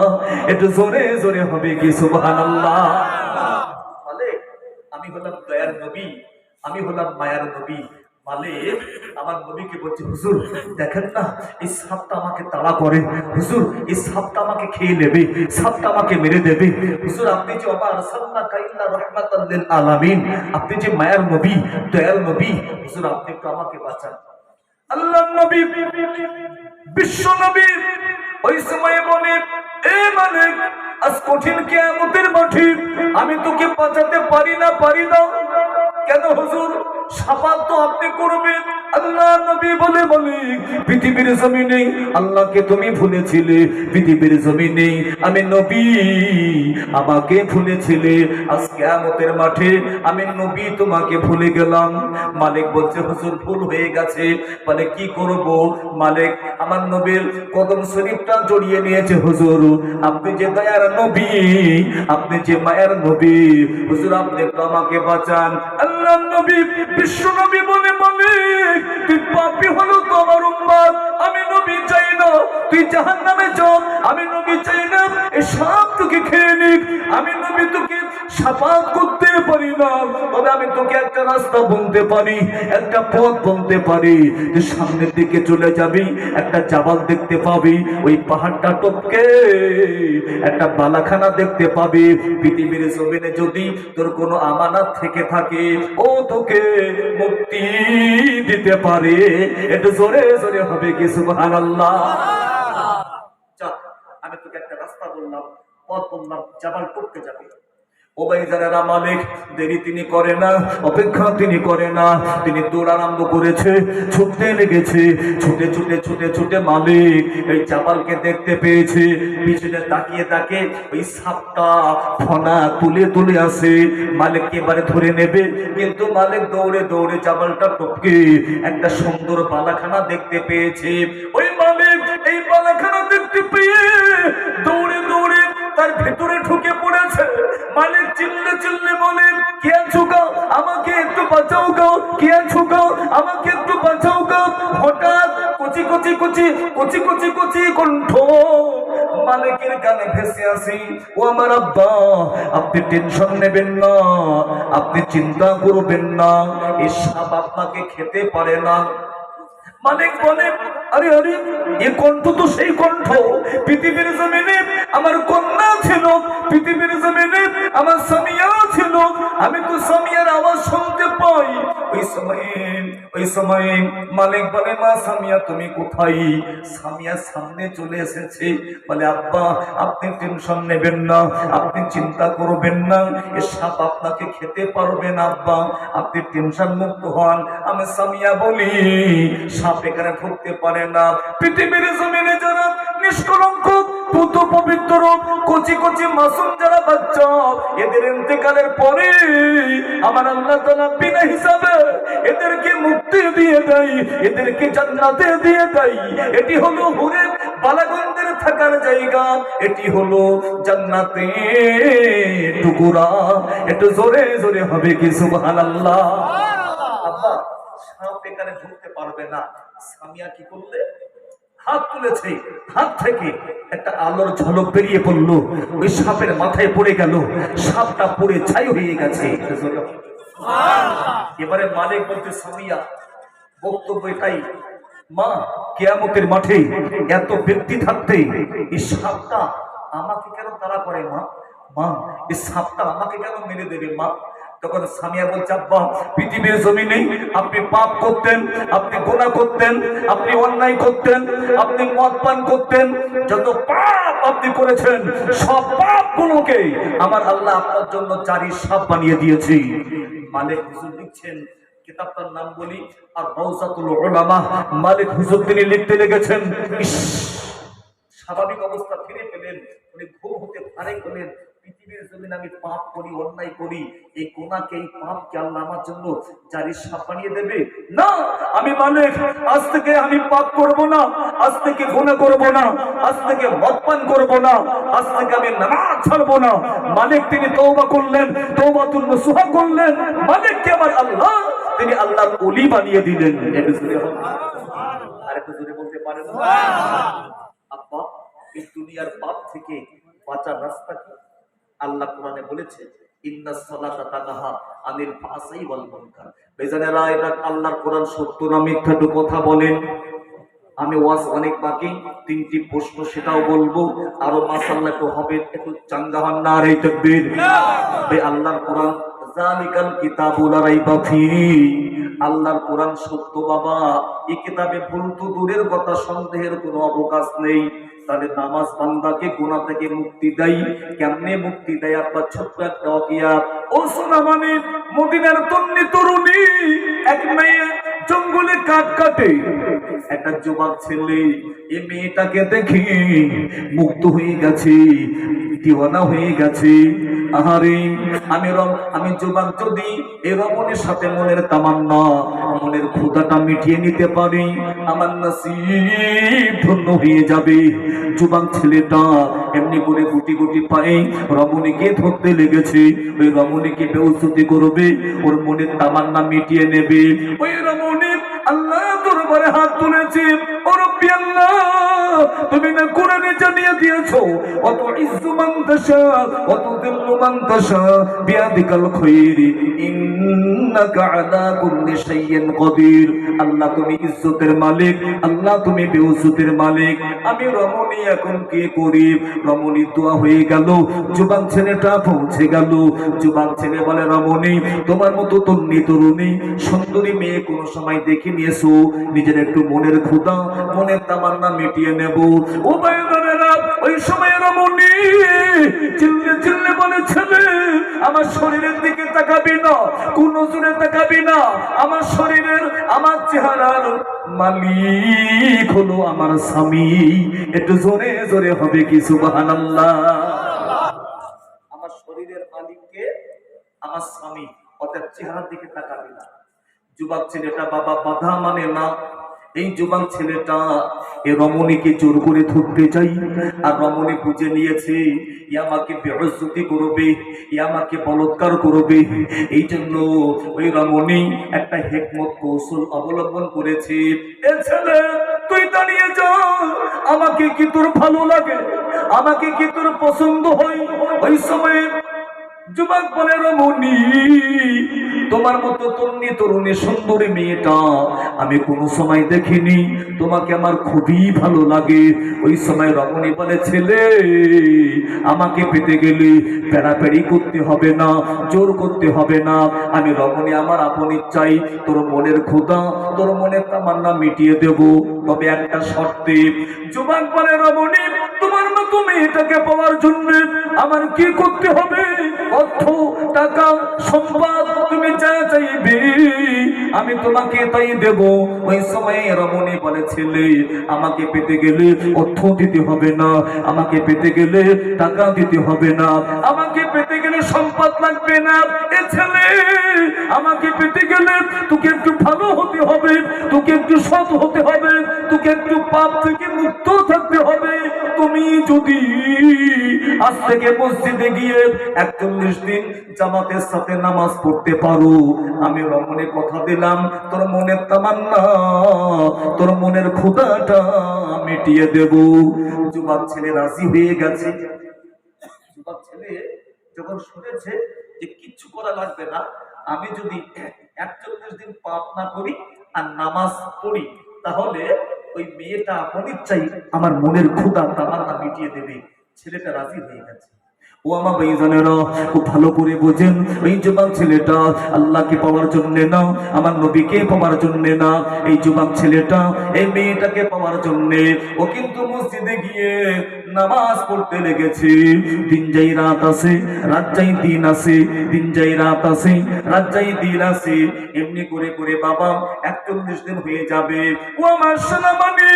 একটু জোরে জোরে হবে কি সুবহানাল্লাহ। মালিক আমি হলাম দয়ার নবী, আমি হলাম মায়ার নবী। মালিক আমার নবীকে বলছে, হুজুর দেখেন না এই সাপটা আমাকে তাড়া করে, হুজুর এই সাপটা আমাকে খেয়ে নেবে, সাপটা আমাকে মেরে দেবে। হুজুর আপনি যে ওমা আরসালনাকা ইল্লা রাহমাতাল লিল আলামিন, আপনি যে মায়ার নবী, দয়ার নবী, হুজুর আপনি একটু আমাকে বাঁচান। আল্লাহর নবী বিশ্ব নবী ওই সময় বলে, এ মালিক আজ কঠিন কিয়ামতের মাঠে আমি তোকে বাঁচাতে পারি না। কেন হুজুর? শাফাত তো আপনি করবেন। আল্লাহ নবী বলে, মালিক পৃথিবীর জমিনে আল্লাহকে তুমি ভুলেছিলে, পৃথিবীর জমিনে আমি নবী আমাকে ভুলেছিলে, আজ কিয়ামতের মাঠে আমি নবী তোমাকে ভুলে গেলাম। মালিক বলছে, হুজুর ভুল হয়ে গেছে। বলে কি করব? মালিক আমার নবীর কদম শরীফটা জড়িয়ে নিয়েছে। হুজুর আপনি যে দয়ার নবী, আপনি যে মায়ের নবী, হুজুর আপনি একটু আমাকে বাঁচান। আল্লাহ নবী বিশ্ব নবী বলে, মালিক তুই পাপী হলো তো আমার উম্মত, আমি নবী চাই না তুই জাহান্নামে যা, আমি নবী চাই না এই সাপ তোকে খেয়ে নিক। আমি নবী তোকে শাফাত করতে পারি না, তবে আমি তোকে একটা রাস্তা বলতে পারি, একটা পথ বলতে পারি। তুই সামনের দিকে চলে যাবি, একটা জাবাল দেখতে পাবি, ওই পাহাড়টা টপকে একটা বালাখানা দেখতে পাবি। পৃথিবীর জমিনে যদি তোর কোনো আমানত থেকে থাকে, ও তোকে মুক্তি দিতে পারে। একটু জোরে জোরে হবে কি সুবহানাল্লাহ। আমি তোকে একটা রাস্তা বললাম, পথ বললাম, জাবাল টপকে যাবে। ও ভাইজানেরা মালিক দেরি তিনি করে না, অপেক্ষা তিনি করে না, তিনি দৌড় আরম্ভ করেছে, ছুটতে লেগেছে। ছুটে ছুটে ছুটে ছুটে মালিক এই জাবালকে দেখতে পেয়েছে। পিছনে তাকিয়ে তাকে ওই সাপটা ফনা তুলে তুলে আসে, মালিককে এবারে ধরে নেবে। কিন্তু মালিক দৌড়ে দৌড়ে জাবালটা টপকে একটা সুন্দর বালাখানা দেখতে পেয়েছে। ওই মালিক এই বালাখানা দেখতে পেয়ে দৌড়ে দৌড়ে তার ভেতরে ঢুকে পড়েছে। মালিক চিল্লে চিল্লে বলে, কে আছো গো? আমাকে একটু বাঁচাও গো, কে আছো গো? আমাকে একটু বাঁচাও গো। হঠাৎ কচি কচি কচি কচি কচি কচি কণ্ঠ মালিকের গানে ভেসে আসি, ও আমার আব্বা আপনি টেনশন নেবেন না, আপনি চিন্তা করবেন না, এই সাপ আপনাকে খেতে পারে না। মালিক বলে, আরে আরে এ কণ্ঠ তো সেই কণ্ঠ, পৃথিবীর জমিনে আমার কন্যা ছিল, পৃথিবীর জমিনে আমার সামিয়া ছিল, আমি তো সামিয়ার আওয়াজ শুনতে পাই। ওই সময়ে মালিক বলে, মা সামিয়া তুমি কোথায়? সামিয়া সামনে চলে এসেছে, বলে আব্বা আপনি টেনশন নেবেন না, আপনি চিন্তা করবেন না, এ সাপ আপনাকে খেতে পারবে না আব্বা, আপনি টেনশন মুক্ত হন। আমি সামিয়া বলি, সাপ এখানে ঢুকতে পারে না। পৃথিবীর জমিনে যারা নিষ্কলঙ্ক পুত পবিত্র কচি কচি মাসুম যারা বাচ্চা, এদের ইন্তেকালের পরে আমার আল্লাহ তাআলা বিনা হিসাবে এদেরকে মুক্তি দিয়ে দেয়, এদেরকে জান্নাতে দিয়ে দেয়। এটি হলো হুরে বালাগন্ধের থাকার জায়গা, এটি হলো জান্নাতে টুকুরা। একটু জোরে জোরে হবে কি সুবহানাল্লাহ। আব্বা সাপ এখানে ঢুকতে পারবে না। সামিয়া কি করলে? হাত তুলেছে, হাত থেকে একটা আলোর ঝলক বেরিয়ে পড়লো, ওই সাপের মাথায় পড়ে গেল, সাপটা পড়ে ছাই হয়ে গেছে। এবারে মালিক বলতে, সামিয়া বক্তব্য এটাই, মা কিয়ামতের মাঠে এত ব্যক্তি থাকতে এই সাপটা আমাকে কেন তাড়া করে? মা মা এই সাপটা আমাকে কেন মেরে দেবে মা? তখন সামিয়া বলছে, আব্বা পৃথিবীর জমিনে আপনি পাপ করতেন, আপনি গুনাহ করতেন, আপনি অন্যায় করতেন, আপনি মদ পান করতেন, যত পাপ আপনি করেছেন সব পাপগুলোকে আমার আল্লাহ আপনার জন্য জারি সাপ বানিয়ে দিয়েছে। মালিক হুজুর লিখছেন, কিতাবটার নাম বলি আর রওজাতুল উলামা। মালিক হুজুর তিনি লিখতে লেগেছেন, স্বাভাবিক অবস্থা ফিরে পেলেন, উনি ঘুম হতে ফারেক হলেন। পৃথিবীর জমিনে আমি পাপ করি, অন্যায় করি, এই গুনাহকে, এই পাপকে আল্লাহ আমার জন্য জারি সাপ বানিয়ে দেবে না। আমি মালিক আজ থেকে আমি পাপ করব না, আজ থেকে গুনাহ করব না, আজ থেকে মদ পান করব না, আজ থেকে আমি নামাজ ছাড়ব না। মালিক তিনি তওবা করলেন, তওবাতুন নসুহা করলেন। মালিককে আমার আল্লাহ তিনি আল্লাহর ওলি বানিয়ে দিলেন। একটু জোরে আর একটু জোরে বলতে পারেন আব্বা এই দুনিয়ার পাপ থেকে বাঁচার রাস্তা কি? আল্লাহ কোরআনে বলেছে, ইন্নাস সালাতা তানহা আনিল ফাহশাই ওয়াল মুনকার। বেজানেরা এটা আল্লাহর কোরআন সত্য না মিথ্যা তো কথা বলেন। আমি ওয়াজ অনেক বাকি, তিনটি প্রশ্ন সেটাও বলবো, আরো মাশাআল্লাহ তো হবে, একটু চাঙ্গা হন না রে তাকবীর। আল্লাহর কোরআন জালিকাল কিতাবু লা রাইবা ফিহি, আল্লাহর কোরআন সত্য বাবা, এই কিতাবে ভুল তো দূরের কথা, সন্দেহের কোনো অবকাশ নেই। তাহলে নামাজ বান্দাকে গুনাহ থেকে মুক্তি দেয়, কেমনে মুক্তি দেয়? আপনার ছোট্ট একটা ওয়াকিয়া। ও সোনা মানে মদিনার তন্নি তরুণী এক মেয়ে জঙ্গলে কাঠ কাটে, একটা যুবক ছেলে এই মেয়েটাকে দেখে মুগ্ধ হয়ে গেছে, দিওয়ানা হয়ে গেছে। আহারে আমি যুবক যদি এই রমণীর সাথে মনের তামান্না, মনের ক্ষুধাটা মিটিয়ে নিতে পারি, আমার নসিব ধন্য হয়ে যাবে। যুবক ছেলেটা এমনি করে গুটি গুটি পায়ে রমণীকে ধরতে লেগেছে, ওই রমণীকে বেউসুতি করবে, ওর মনের তামান্না মিটিয়ে নেবে। ওই রমণী আল্লাহ দরবারে হাত তুলেছে, ও রব্বি আল্লাহ তুমি না কোরআনে জানিয়ে দিয়েছো, অত ইজ্জু মান তাশা অত দিল্লু মান তাশা বিয়াদিকাল খায়র ইন্নাকা আলা কুল্লি শাইইন কাদির। আল্লাহ তুমি ইজ্জতের মালিক, আল্লাহ তুমি বেউসুতের মালিক। আমি রমণী এখন কি করি? রমণী দোয়া হয়ে গেল, যুবক ছেলেটা পৌঁছে গেল। যুবক ছেলে বলে, রমণী তোমার মতো তন্নি তরুণী সুন্দরী মেয়ে কোন সময় দেখে নিয়েছো? নিজের একটু মনের ক্ষুধা, মনের তামান্না মিটিয়ে নেব। ও ভাইয়েরা, ওই সময় রমণী চিল্লে চিল্লে বলে, ছেলে আমার শরীরের দিকে তাকাবি না, কোন নজরে তাকাবি না, আমার শরীরের, আমার চেহারার মালিক হলো আমার স্বামী। একটু জোরে জোরে হবে কি সুবহানাল্লাহ। আমার শরীরের মালিককে আমার স্বামী, অর্থাৎ চেহারার দিকে তাকাবি না। যুবক ছেলেটা বাবা বাধা মানে না। এই যুবক ছেলেটা এই রমণীকে জোর করে ধরতে চাই, আর রমণী বুঝে নিয়েছে আমাকে বেইজ্জতি করবে, আমাকে বলৎকার করবে। এই জন্য ওই রমণী একটা হিকমত কৌশল অবলম্বন করেছে। এ ছেলে তুই দাঁড়িয়ে যা, আমাকে কি তোর ভালো লাগে? আমাকে কি তোর পছন্দ হয়? ওই সময় যুবক বলে, রমণী, তোমার মতো তরুণী তরুণী সুন্দরী মেয়েটা আমি কোনো সময় দেখিনি, তোমাকে আমার খুবই ভালো লাগে। ওই সময় রমণী বলে, ছেলে, আমাকে পেতে গেলে পেড়াপেড়ি করতে হবে না, জোর করতে হবে না। আমি রমণী আমার আপন ইচ্ছাই তোর মনের ক্ষুধা, তোর মনের তামান্না মিটিয়ে দেব, তবে একটা শর্তে। যুবক বলে, রমণী, তোমার মতো মেয়েটাকে পাওয়ার জন্য আমার কি করতে হবে? অর্থ, টাকা, সম্পদ তুমি যা চাইবে আমি তোমাকে তাই দেব। ওই সময় রমণী বলে, ছেলে, আমাকে পেতে গেলে অর্থ দিতে হবে না, আমাকে পেতে গেলে টাকা দিতে হবে না, আমাকে পেতে গেলে সম্পদ লাগবে না। এ ছেলে, আমাকে পেতে গেলে তোকে একটু ভালো হতে হবে, তোকে একটু সৎ হতে হবে, তোকে একটু পাপ থেকে মুক্ত থাকতে হবে। তুমি যদি আজ থেকে মসজিদে গিয়ে 41 দিন জামাতের সাথে নামাজ পড়তে পারো, আমি রমণী কথা দিলাম তোর মনের তামান্না, তোর মনের ক্ষুধাটা মিটিয়ে দেব। যুবক ছেলে রাজি হয়ে গেছে। যুবক ছেলে যখন শুনেছে যে কিচ্ছু করা লাগবে না, আমি যদি 41 দিন পাপ না করি আর নামাজ পড়ি, তাহলে ওই মেয়েটা অনিচ্ছাই আমার মনের ক্ষুধা তামান্না মিটিয়ে দেবে। ছেলেটা রাজি হয়ে গেছে। ও আমার ভাইজানেরা, খুব ভালো করে বোঝেন, এই যুবক ছেলেটা আল্লাহকে পাওয়ার জন্য না, আমার নবীকে পাওয়ার জন্য না, এই যুবক ছেলেটা এই মেয়েটাকে পাওয়ার জন্য ও কিন্তু মসজিদে গিয়ে নামাজ পড়তে লেগেছে। দিন যাই রাত আসে, রাত যাই দিন আসে, দিন যাই রাত আসে, রাত যাই দিন আসে, এমনি করে করে বাবা 41 দিন হয়ে যাবে। ও আমার সোনামণি,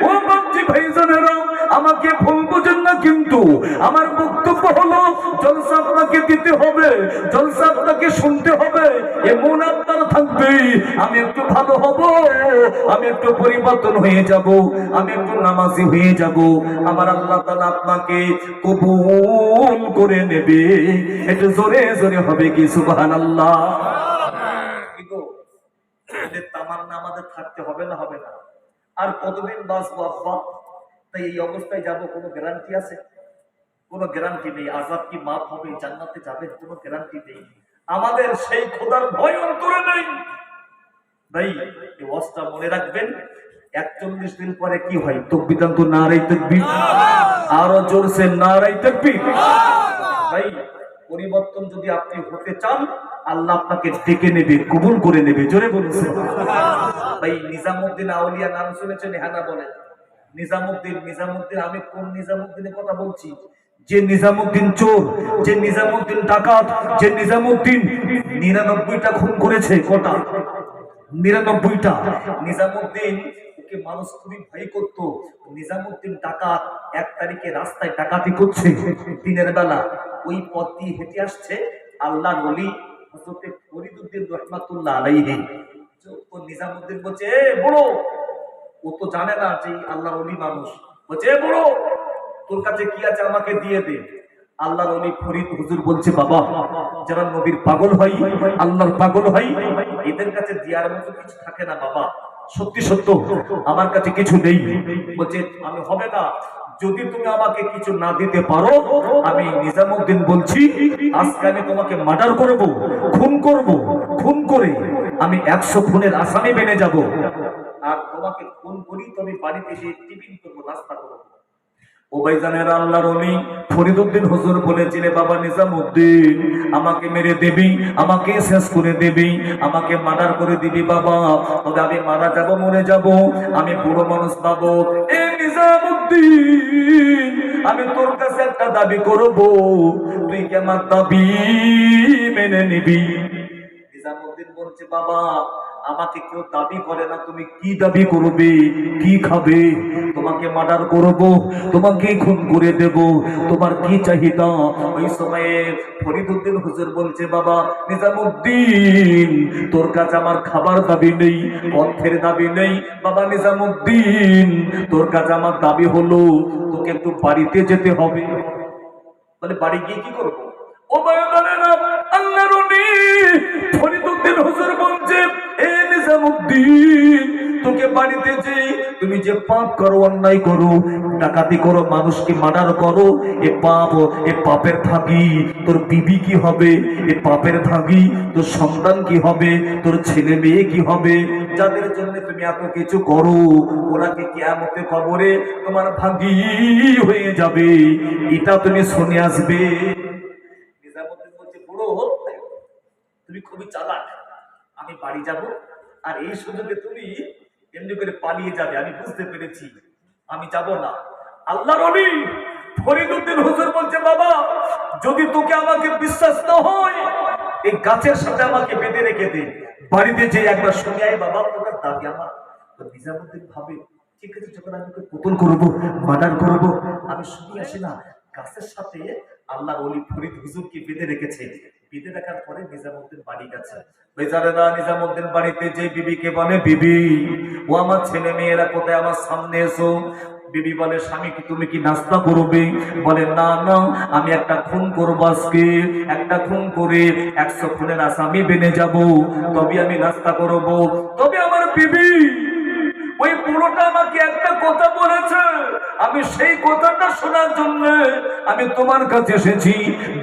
ও বাপজি ভাইজানেরা, আমাকে ভুল বুঝেন না, কিন্তু আমার বক্তব্য হলো জলসা আপনাকে দিতে হবে, জলসা আপনাকে শুনতে হবে, এমন আপনার থাকবে আমি একটু ভালো হব, আমি একটু পরিবর্তন হয়ে যাব, আমি একটু নামাজি হয়ে যাব, আমার আল্লাহ তাআলা আপনাকে কবুল করে নেবে। একটু জোরে জোরে হবে কি সুবহানাল্লাহ? কিন্তু এদের তামান্না আমাদের থাকতে হবে না? হবে না? আর কতদিন বাঁচবো আব্বা? তাই এই অবস্থায় যাব, কোনো গ্যারান্টি আছে? কোনো গ্যারান্টি নেই। আযাব কি মাফ হবে, জান্নাতে যাবেন, কোনো গ্যারান্টি নেই। আমাদের সেই খোদার ভয় অন্তরে নেই। ভাই, এই ওয়াজটা মনে রাখবেন, 41 দিন পরে কি হয়? তাকবীর তো নারায়ে তাকবীর, আরো জোরসে নারায়ে তাকবীর। ভাই, পরিবর্তন যদি আপনি হতে চান, আল্লাহ আপনাকে ডেকে নেবে, কবুল করে নেবে। জোরে বলুন ভাই, নিজামউদ্দিন আউলিয়া নাম শুনেছেন? হ্যাঁ না বলেন? নিজামউদ্দিন, নিজামউদ্দিন, আমি কোন নিজামউদ্দিনের কথা বলছি? যে নিজামউদ্দিন চোর, যে নিজামউদ্দিন ডাকাত, যে নিজামউদ্দিন 99টা খুন করেছে। কটা? 99টা। নিজামউদ্দিন ওকে মানুষ খুবই ভয় করত। নিজামউদ্দিন ডাকাত 1 তারিখে রাস্তায় ডাকাতি করছে দিনের বেলা, ওই পথ দিয়ে হেঁটে আসছে আল্লাহর ওলি হযরত ফরিদউদ্দিন রাহমাতুল্লাহ আলাইহি। তো নিজামউদ্দিন বলছে, এ বুড়ো, ও তো জানে না যে আল্লাহর ওলি মানুষ, বলছে, এ বুড়ো, তোর কাছে কি আছে আমাকে দিয়ে দে। আল্লাহর ওলি ফরিদ হুজুর বলছে, বাবা, যারা নবীর পাগল হয়, আল্লাহর পাগল হয়, এদের কাছে দেওয়ার মতো কিছু থাকে না বাবা, সত্যি সত্য আমার কাছে কিছু নেই। বলছে, আমি হবে না, যদি তুমি আমাকে কিছু না দিতে পারো, আমি নিজামউদ্দিন বলছি আজকে আমি তোমাকে মার্ডার করব, খুন করব, খুন করে আমি 100 খুনের আসামি বেনে যাব, আর তোমাকে খুন করি তুমি বাড়িতে এসে টিফিন করবো, নাস্তা করবো। ও ভাইজানেরা, আল্লাহর ওলি ফরিদউদ্দিন হুজুর বলেছিলেন, বাবা নিজামউদ্দিন, আমাকে মেরে দিবি, আমাকে শেষ করে দিবি, আমাকে মার্ডার করে দিবি বাবা, তবে আমি মারা যাব, মরে যাব, আমি বুড়ো মানুষ পাবো। এ নিজামউদ্দিন, আমি তোর কাছে একটা দাবি করব, তুই কি আমার দাবি মেনে নিবি? নিজামউদ্দিন বলছে, বাবা, আমাকে কেউ দাবি করে না, তুমি কি দাবি করবে, কি খাবে? তোমাকে মার্ডার করব, তোমাকে খুন করে দেব, তোমার কি চাহিদা? ওই সময়ে ফরিদউদ্দিন হুজুর বলছে, বাবা নিজামউদ্দিন, তোর কাছে আমার খাবার দাবি নেই, অর্থের দাবি নেই, বাবা নিজামউদ্দিন, তোর কাছে আমার দাবি হলো তোকে একটু বাড়িতে যেতে হবে। বলে, বাড়ি গিয়ে কি করবো? ও বাবা, আল্লাহর ওলি ফরিদউদ্দিন হুজুর বলছে, এ নিজামুদ্দিন, তোকে বাড়িতে যে তুমি যে পাপ করো, অন্যায় করো, ডাকাতি করো, মানুষকে মার্ডার করো, এ পাপের ভাগী তোর বিবি কি হবে, এ পাপের ভাগী তোর সন্তান কি হবে, তোর ছেলে মেয়ে কি হবে, যাদের জন্য তুমি এত কিছু করো, ওরা কি কিয়ামতে কবরে তোমার ভাগী হয়ে যাবে, এটা তুমি শুনে আসবে। নিজামুদ্দিন বলছে, বুড়ো তুমি খুবই চালাক, আমি বাড়ি যাব আর এই সুযোগে তুমি এমনি করে পালিয়ে যাবে, আমি বুঝতে পেরেছি, আমি যাব না। আল্লাহর ওলি ফরিদউদ্দিন হুজুর বলছে, বাবা যদি তোকে আমাকে বিশ্বাস না হয়, এই গাছের সাথে আমাকে বেঁধে রেখে দে, বাড়িতে যে একবার শুনে আয় বাবা, তোর দাবি আমার। তো নিজামুদ্দিন ভাবে, ঠিক আছে, যখন আমি ওকে পুতুল করবো, মার্ডার করবো, আমি শুনে আসি না, গাছের সাথে আল্লাহর ওলি ফরিদ হুজুরকে বেঁধে রেখেছে। বেঁধে রাখার পরে নিজামুদ্দিন বাড়ি গেছে। বেচারেরা নিজামুদ্দিন বাড়িতে যে বিবিকে বলে, বিবি ও আমার ছেলে মেয়েরা কোথায়, আমার সামনে এসো। বিবি বলে, স্বামী কি তুমি কি নাস্তা করবে? বলে, না না, আমি একটা খুন করবো আজকে, একটা খুন করে 100 খুনের আসামি বেনে যাব, তবে আমি নাস্তা করবো। তবে আমার বিবি ওই বুড়োটা আমাকে একটা কথা বলেছে, আমি সেই কথাটা শোনার জন্য আমি তোমার কাছে এসেছি।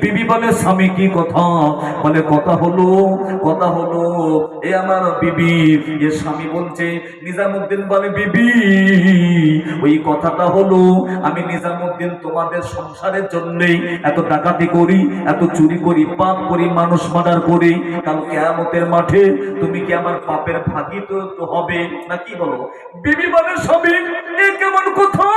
বিবি বলে, স্বামী কি কথা? বলে, কথা হলো এ আমার বিবি, এ স্বামী বলছে। নিজামুদ্দিন বলে, বিবি ওই কথাটা হলো, আমি নিজামুদ্দিন তোমাদের সংসারের জন্যই এত ডাকাতি করি, এত চুরি করি, পাপ করি, মানুষ মার্ডার করি, কাল কিয়ামতের মাঠে তুমি কি আমার পাপের ভাগী তো হবে নাকি বলো? বিবি বলে, স্বামী এ কেমন কথা,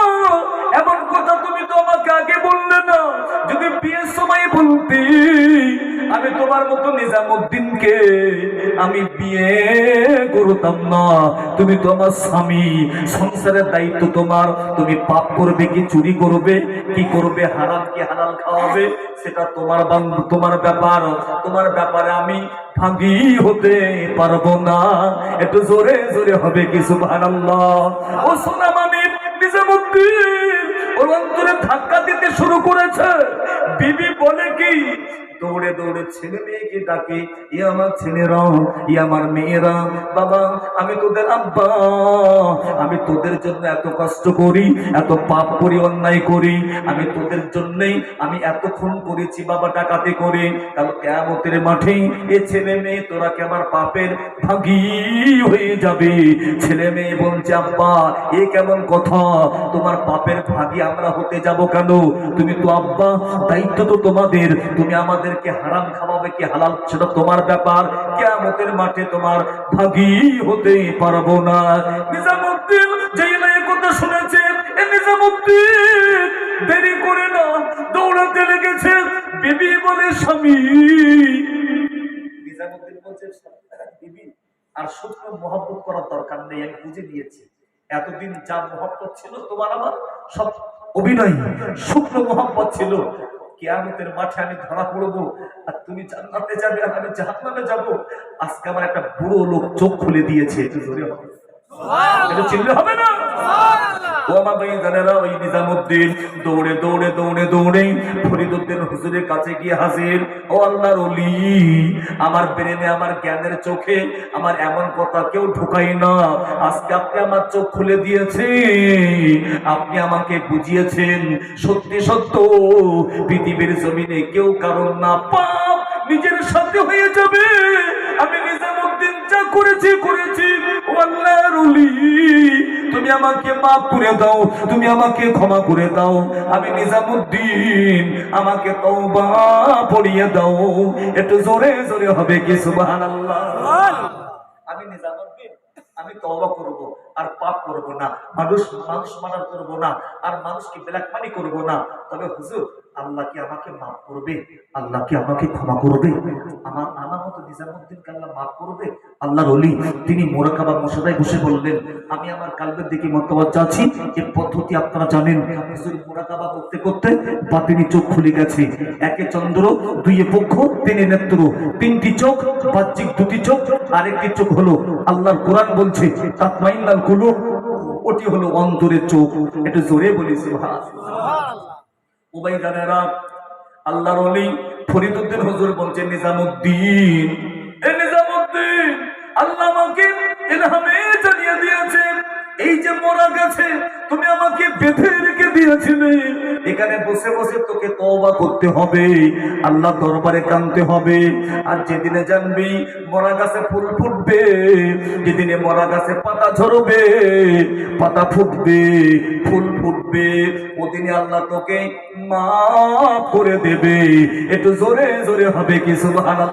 এমন কথা তুমি তো আমাকে আগে বললে না, যদি বিয়ের সময় বলতে আমি তোমার মতো নিজামুদ্দিনকে আমি বিয়ে করতাম না। তুমি তো আমার স্বামী, সংসারের দায়িত্ব তোমার, তুমি পাপ করবে কি চুরি করবে কি করবে, হারাম কি হালাল খাওয়াবে, সেটা তোমার ব্যাপার, তোমার ব্যাপারে আমি ভাগী হতে পারবো না। একটু জোরে জোরে হবে কি সুবহানাল্লাহ। ও সোনা মানে নিজামুদ্দিন ওর অন্তরে ধাক্কা দিতে শুরু করেছে। বিবি বলে কি, দৌড়ে দৌড়ে ছেলে মেয়েকে ডাকে, ই আমার ছেলেরা, ই আমার মেয়েরা, বাবা আমি তোদের আব্বা, আমি তোদের জন্য এত কষ্ট করি, এত পাপ করি, অন্যায় করি, আমি তোদের জন্যই আমি এত খুন করেছি বাবা, ডাকাতি করে, কাল কিয়ামতের মাঠে এ ছেলে মেয়ে তোরা কি আমার পাপের ভাগী হয়ে যাবে। ছেলে মেয়ে বলছে, আব্বা এ কেমন কথা, তোমার পাপের ভাগী আমরা হতে যাব কেন? তুমি তো আব্বা, দায়িত্ব তো তোমাদের, তুমি আমাদেরকে হারাম খাওয়াবে কি হালাল সেটা তোমার ব্যাপার, কিয়ামতের মাঠে তোমার ভাগী হতে পারবো না। নিজামুদ্দিন যেই না এই কথা শুনেছে, এ নিজামুদ্দিন দেরি করে না দৌড়াতে লেগেছে। বিবি বলে, স্বামী, নিজামুদ্দিন বলছে, বিবি আর শুধু মহব্বত করার দরকার নেই, আমি বুঝে দিয়েছি, এতদিন যা মহব্বত ছিল তোমার আমার সব অভিনয়, শুকনো মহব্বত ছিল, কিয়ামতের মাঠে আমি ধরা পড়বো আর তুমি জান্নাতে যাবে আর আমি জাহান্নামে যাব। আজকে আমার একটা বুড়ো লোক চোখ খুলে দিয়েছে, একটু জোরে হবে, এটা চিনলে হবে না? ও আমার ভাই জানেরা, ওই নিজামুদ্দিন দৌড়ে দৌড়ে দৌড়ে দৌড়ে ফরিদউদ্দিন হুজুরের কাছে গিয়ে হাজির। ও আল্লাহর ওলি, আমার ব্রেনে, আমার জ্ঞানের চোখে আমার এমন কথা কেউ ঢুকাই না, আজকে আপনি আমার চোখ খুলে দিয়েছে, আপনি আমাকে বুঝিয়েছেন, সত্যি সত্য পৃথিবীর জমিনে কেউ কারণ না পাপ নিজের সাথে হয়ে যাবে। আমি নিজামুদ্দিন যা করেছি ও আল্লাহর ওলি, তুমি আমাকে মাফ করে দাও, তুমি আমাকে ক্ষমা করে দাও, আমি নিজামুদ্দিন, আমাকে তওবা পড়িয়ে দাও। একটু জোরে জোরে হবে কি সুবহানাল্লাহ। আমি নিজামুদ্দিন, আমি তওবা করব আর পাপ করব না, মানুষ মার্ডার করব না, আর মানুষকে ব্ল্যাক মানি করব না। তবে হুজুর, আল্লাহ কি আমাকে মাফ করবে? আল্লাহ কি আমাকে ক্ষমা করবে? আমার মতো নিজামুদ্দিনকে আল্লাহ মাফ করবে? আল্লাহর ওলি তিনি মুরাকাবা মুশারায় বসে বললেন, আমি আমার কালবের দিকে মতওয়াজ্জা আছি, এই পদ্ধতি আপনারা জানেন। হুজুর মুরাকাবা করতে করতে বাতিনি চোখ খুলে গেছে, একে চন্দ্র, দুইয়ে পক্ষ, তিনে নেত্র, তিনটি চোখ, বাহ্যিক দুটি চোখ, আরেকটি চোখ হলো আল্লাহর কোরআন বলছে তাতমাইন্নাল কুলুব, ওটি হলো অন্তরের চোখ। একটু জোরে বলি সুবহানাল্লাহ। উবাইদানেরা, আল্লাহর ওলি ফরিদউদ্দিন হুজুর বলছেন, নিজামুদ্দিন, এ নিজামুদ্দিন, আল্লাহ আমাকে ইলহামে জানিয়ে দিয়েছে, এই যে মরা গেছে তুমি আমাকে বেঁধে রেখে দিয়েছিলে, এখানে বসে বসে তোকে তওবা করতে হবে, আল্লাহ দরবারে কাঁদতে হবে। আর যেদিনে জানবি মরা গাছে ফুল ফুটবে, যেদিনে মরা গাছে পাতা ঝরবে, পাতা ফুটবে, ফুল ফুটবে, ওদিনে আল্লাহ তোকে মাফ করে দেবে। একটু জোরে জোরে হবে কি সুবহানাল্লাহ।